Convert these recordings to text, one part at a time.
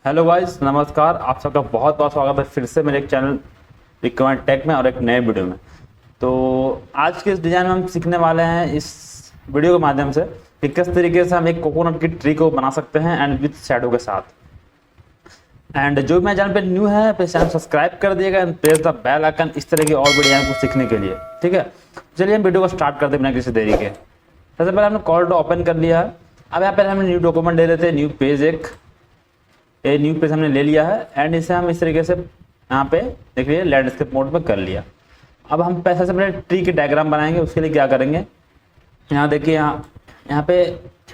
Hello guys, नमस्कार। आप सबका बहुत बहुत स्वागत है फिर से मेरे एक चैनल रिकमेंड टेक में और एक नए वीडियो में। तो आज के इस डिज़ाइन में हम सीखने वाले हैं इस वीडियो के माध्यम से कि किस तरीके से हम एक कोकोनट की ट्री को बना सकते हैं एंड विथ शैडो के साथ। एंड जो भी मेरे चैनल पे न्यू है तो चैनल सब्सक्राइब कर दिएगा and press the bell icon इस तरह की और भी डिज़ाइन को सीखने के लिए। ठीक है, चलिए हम वीडियो को स्टार्ट करते बिना किसी देरी के। सबसे पहले हमने कॉल ओपन कर लिया है। अब यहाँ पर हमने न्यू डॉक्यूमेंट ले लेते हैं, न्यू पेज ये न्यू पेज हमने ले लिया है एंड इसे हम इस तरीके से यहाँ पे देखिए लैंडस्केप मोड पे कर लिया। अब हम पैसे से पहले ट्री की डायग्राम बनाएंगे। उसके लिए क्या करेंगे, यहाँ देखिए यहाँ पे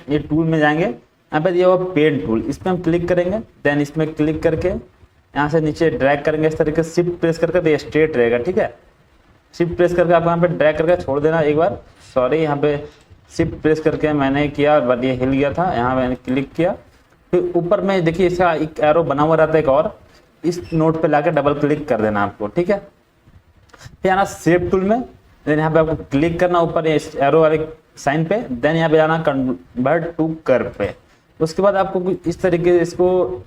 ये टूल में जाएंगे, यहाँ पे दिया हुआ पेन टूल, इस पर हम क्लिक करेंगे। देन इसमें क्लिक करके यहाँ से नीचे ड्रैग करेंगे इस तरीके से, शिफ्ट प्रेस करके तो ये स्ट्रेट रहेगा। ठीक है, शिफ्ट प्रेस करके आपको यहाँ पे ड्रैग करके छोड़ देना एक बार। सॉरी, यहाँ पे शिफ्ट प्रेस करके मैंने किया बट ये हिल गया था। यहाँ मैंने क्लिक किया, फिर ऊपर में देखिए इसका एक एरो बना हुआ रहता है एक और, इस नोट पे लाके डबल क्लिक कर देना आपको। ठीक है, फिर आना शेप टूल में, देन यहाँ पे आपको क्लिक करना ऊपर ये एरो वाले साइन पे। देन यहाँ पे जाना कन्वर्ट टू कर्व पे। उसके बाद आपको इस तरीके से इसको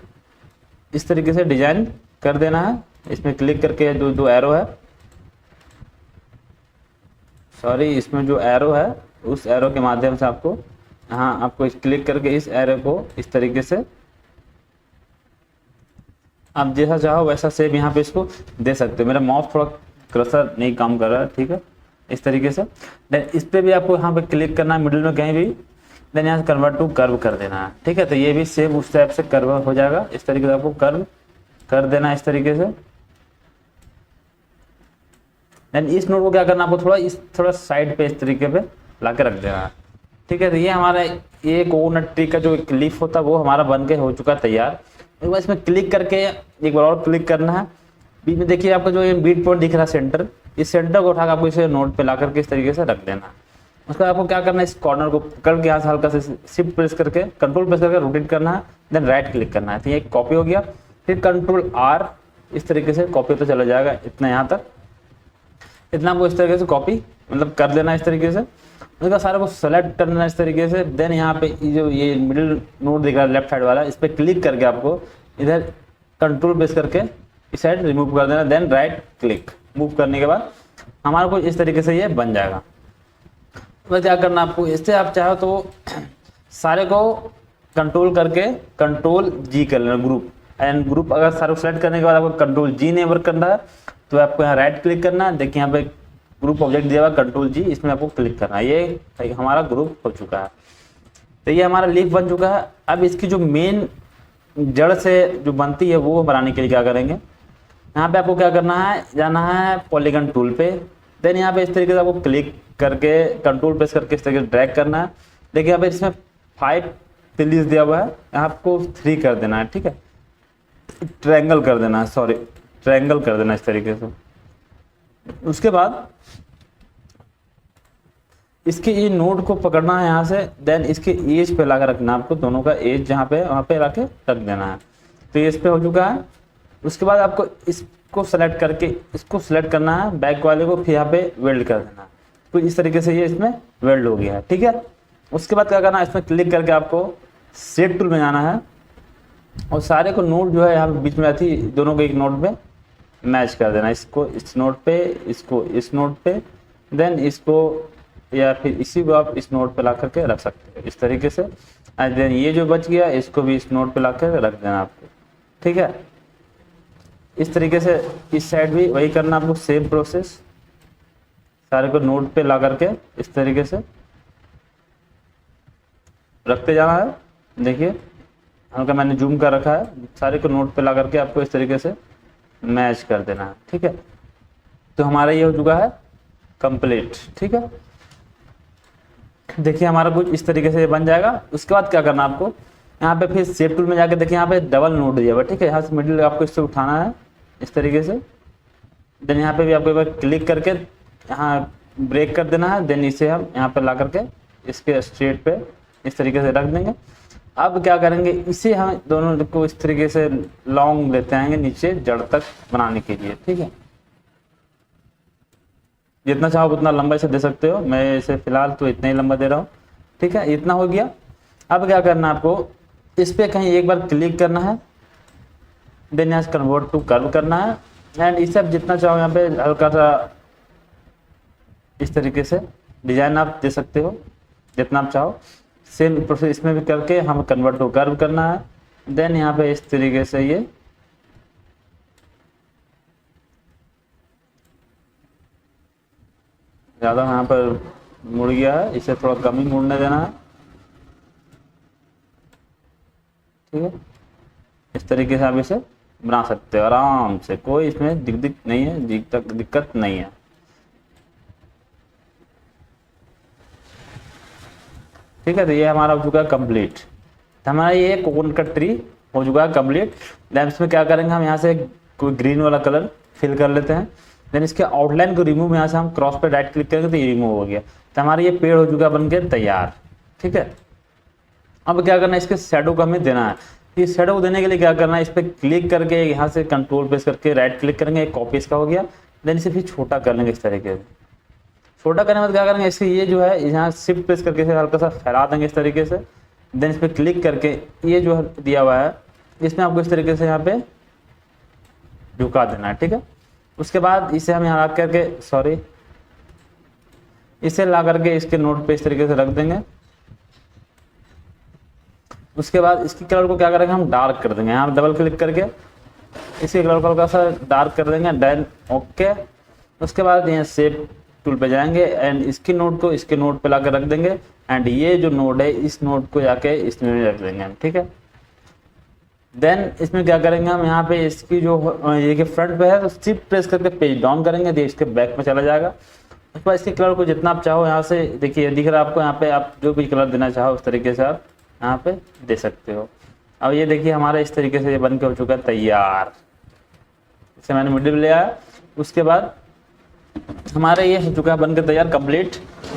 इस तरीके से डिजाइन कर देना है। इसमें क्लिक करके जो एरो है, सॉरी इसमें जो एरो है उस एरो के माध्यम से आपको आपको क्लिक करके इस एरो को इस तरीके से आप जैसा चाहो वैसा सेम यहाँ पे इसको दे सकते हो। मेरा माउस थोड़ा क्रसर नहीं काम कर रहा है। ठीक है, इस तरीके से देन इस पे भी आपको यहाँ पे क्लिक करना है मिडिल में कहीं भी। देन यहाँ से कन्वर्ट टू कर्व कर देना है। ठीक है, तो ये भी सेम उस टाइप से कर्व हो जाएगा। इस तरीके से आपको कर्व कर देना है इस तरीके से। देन इस नोट को क्या करना, आपको थोड़ा साइड पे इस तरीके पे ला के रख देना है। ठीक है, तो ये हमारा ये कोकोनट ट्री का जो एक लीफ होता है वो हमारा बन के हो चुका है तैयार। एक बार इसमें क्लिक करके एक बार और क्लिक करना है। बीच में देखिए आपको जो ये बीट पॉइंट दिख रहा है सेंटर, इस सेंटर को उठा के आपको इसे नोट पे ला करके इस तरीके से रख देना है। उसके बाद आपको क्या करना है, इस कॉर्नर को पकड़ के यहाँ से हल्का से शिफ्ट प्रेस करके कंट्रोल प्रेस करके रोटेट करना है। देन राइट क्लिक करना है। तो ये कॉपी हो गया। फिर कंट्रोल आर इस तरीके से कॉपी तो चला जाएगा इतना, यहाँ तक इतना आपको इस तरीके से कॉपी मतलब कर देना इस तरीके से। उसका सारा को सेलेक्ट करना इस तरीके से। देन यहाँ पे जो ये मिडिल नोड दिख रहा है लेफ्ट साइड वाला, इस पर क्लिक करके आपको इधर कंट्रोल प्रेस करके इस साइड रिमूव कर देना। देन राइट क्लिक मूव करने के बाद हमारे को इस तरीके से ये बन जाएगा। तो क्या करना आपको, इससे आप चाहो तो सारे को कंट्रोल करके कंट्रोल जी कर लेना ग्रुप एंड ग्रुप। अगर सारे को सेलेक्ट करने के बाद आपको कंट्रोल जी नहीं वर्क करना है तो आपको यहाँ राइट क्लिक करना है। देखिए यहाँ पे ग्रुप ऑब्जेक्ट दिया हुआ कंट्रोल जी, इसमें आपको क्लिक करना है। ये हमारा ग्रुप हो चुका है। तो ये हमारा लीफ बन चुका है। अब इसकी जो मेन जड़ से जो बनती है वो बनाने के लिए क्या करेंगे, यहाँ पे आपको क्या करना है, जाना है पॉलीगन टूल पे। देन यहाँ पे इस तरीके से आपको क्लिक करके कंट्रोल प्रेस करके इस तरीके से ड्रैग करना है। देखिए यहाँ पे इसमें 5 पिलीज दिया हुआ है, यहाँ आपको 3 कर देना है। ठीक है, ट्रायंगल कर देना है, सॉरी ट्रायंगल कर देना इस तरीके से। उसके बाद इसके ये नोड को पकड़ना है यहाँ से। देन इसके एज पे लाकर रखना है आपको, दोनों का एज जहाँ पे वहाँ पे लाके रख देना है। तो ये इस पे हो चुका है। उसके बाद आपको इसको सेलेक्ट करके इसको सेलेक्ट करना है बैक वाले को, फिर यहाँ पे वेल्ड कर देना है। तो इस तरीके से ये इसमें वेल्ड हो गया है। ठीक है, उसके बाद क्या करना है, इसमें क्लिक करके आपको शेप टूल में जाना है और सारे को नोड जो है यहाँ बीच में रहती दोनों को एक नोड पे मैच कर देना। इसको इस नोड पे, इसको इस नोड पे, देन इसको या फिर इसी को आप इस नोड पे ला करके रख सकते हैं इस तरीके से। एंड देन ये जो बच गया इसको भी इस नोड पे ला कर रख देना आपको। ठीक है, इस तरीके से इस साइड भी वही करना आपको, सेम प्रोसेस सारे को नोड पे ला करके इस तरीके से रखते जाना है। देखिए हल्का मैंने जूम कर रखा है, सारे को नोड पे ला करके आपको इस तरीके से मैच कर देना है। ठीक है, तो हमारा ये हो चुका है कंप्लीट। ठीक है, देखिए हमारा कुछ इस तरीके से बन जाएगा। उसके बाद क्या करना आपको, यहाँ पे फिर शेप टूल में जाके देखिए यहाँ पे डबल नोड दिया हुआ। ठीक है, यहाँ से मिडिल आपको इससे उठाना है इस तरीके से। देन यहाँ पे भी आपको एक बार क्लिक करके यहाँ ब्रेक कर देना है। देन इसे हम यहाँ पे ला करके इसके स्ट्रेट पे इस तरीके से रख देंगे। अब क्या करेंगे, इसे हम दोनों को इस तरीके से लॉन्ग लेते आएंगे नीचे जड़ तक बनाने के लिए। ठीक है, जितना चाहो उतना लंबा इसे दे सकते हो, मैं इसे फिलहाल तो इतना ही लंबा दे रहा हूँ। ठीक है, इतना हो गया। अब क्या करना है आपको, इस पे कहीं एक बार क्लिक करना है। देन यहाँ से कन्वर्ट टू कर्व करना है एंड इसे आप जितना चाहो यहाँ पे हल्का सा इस तरीके से डिजाइन आप दे सकते हो जितना आप चाहो। सेम प्रोसेस इसमें भी करके हम कन्वर्ट टू कर्व करना है। देन यहाँ पे इस तरीके से ये ज़्यादा यहाँ पर मुड़ गया है, इसे थोड़ा कम ही मुड़ने देना है। ठीक है, इस तरीके से आप इसे बना सकते हो आराम से, कोई इसमें दिक्कत नहीं है, दिक्कत नहीं है। ठीक है, तो ये हमारा हो चुका है कंप्लीट। तो हमारा ये कोकोनट का ट्री हो चुका है कंप्लीट। देन इसमें क्या करेंगे, हम यहाँ से कोई ग्रीन वाला कलर फिल कर लेते हैं। देन इसके आउटलाइन को रिमूव, यहाँ से हम क्रॉस पे राइट क्लिक करेंगे तो ये रिमूव हो गया। तो हमारा ये पेड़ हो चुका है बनके तैयार। ठीक है, अब क्या करना है, इसके शेडो को हमें देना है। इस शेडो को देने के लिए क्या करना है, इस पर क्लिक करके यहाँ से कंट्रोल प्रेस करके राइट क्लिक करेंगे, एक कॉपी इसका हो गया। देन इसे फिर छोटा कर लेंगे इस तरीके से। छोटा करने के बाद क्या करेंगे, इसके ये जो है यहाँ शिफ्ट प्रेस करके इसे हल्का सा फैला देंगे इस तरीके से। देन इस पर क्लिक करके ये जो दिया हुआ है इसमें आपको इस तरीके से यहाँ पे झुका देना है। ठीक है, उसके बाद इसे हम यहाँ ला करके इसे ला करके इसके नोट पे इस तरीके से रख देंगे। उसके बाद इसकी कलर को क्या करेंगे, हम डार्क कर देंगे। यहाँ डबल क्लिक करके इसके कलर को हल्का सा डार्क कर देंगे। देन ओके, उसके बाद यहाँ शेप टूल पे जाएंगे एंड इसकी नोट को इसके नोट पे ला कर रख देंगे एंड ये जो नोड है इस नोट को जाके इसमें रख देंगे हम। ठीक है, देन इसमें क्या करेंगे, हम यहाँ पे इसकी जो ये के फ्रंट पे है तो शिफ्ट प्रेस करके पेज डाउन करेंगे तो इसके बैक में चला जाएगा। उसके बाद इसके कलर को जितना आप चाहो यहाँ से देखिए दिख रहा है आपको, यहाँ पे आप जो भी कलर देना चाहो उस तरीके से आप यहाँ पे दे सकते हो। अब ये देखिए हमारा इस तरीके से ये बन के हो चुका है तैयार। इसे मैंने मिडिल ले आया, उसके बाद हमारा ये हो चुका है बनकर तैयार कंप्लीट।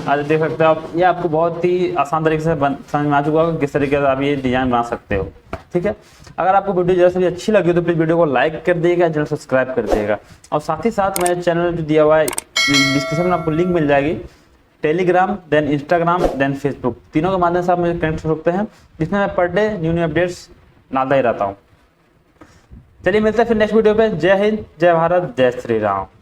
आज देख सकते हो आप, ये आपको बहुत ही आसान तरीके से समझ में आ चुका होगा किस तरीके से आप ये डिजाइन बना सकते हो। ठीक है, अगर आपको वीडियो जैसे भी अच्छी लगी तो प्लीज वीडियो को लाइक कर दिएगा, चैनल सब्सक्राइब कर दिएगा और साथ ही साथ मेरे चैनल जो दिया हुआ है डिस्क्रिप्शन में आपको लिंक मिल जाएगी, Telegram then Instagram then Facebook, तीनों के माध्यम से आप मुझे कनेक्ट हो सकते हैं, जिसमें मैं पर डे न्यू अपडेट्स लाता ही रहता हूँ। चलिए मिलते हैं फिर नेक्स्ट वीडियो पे। जय हिंद, जय भारत, जय श्री राम।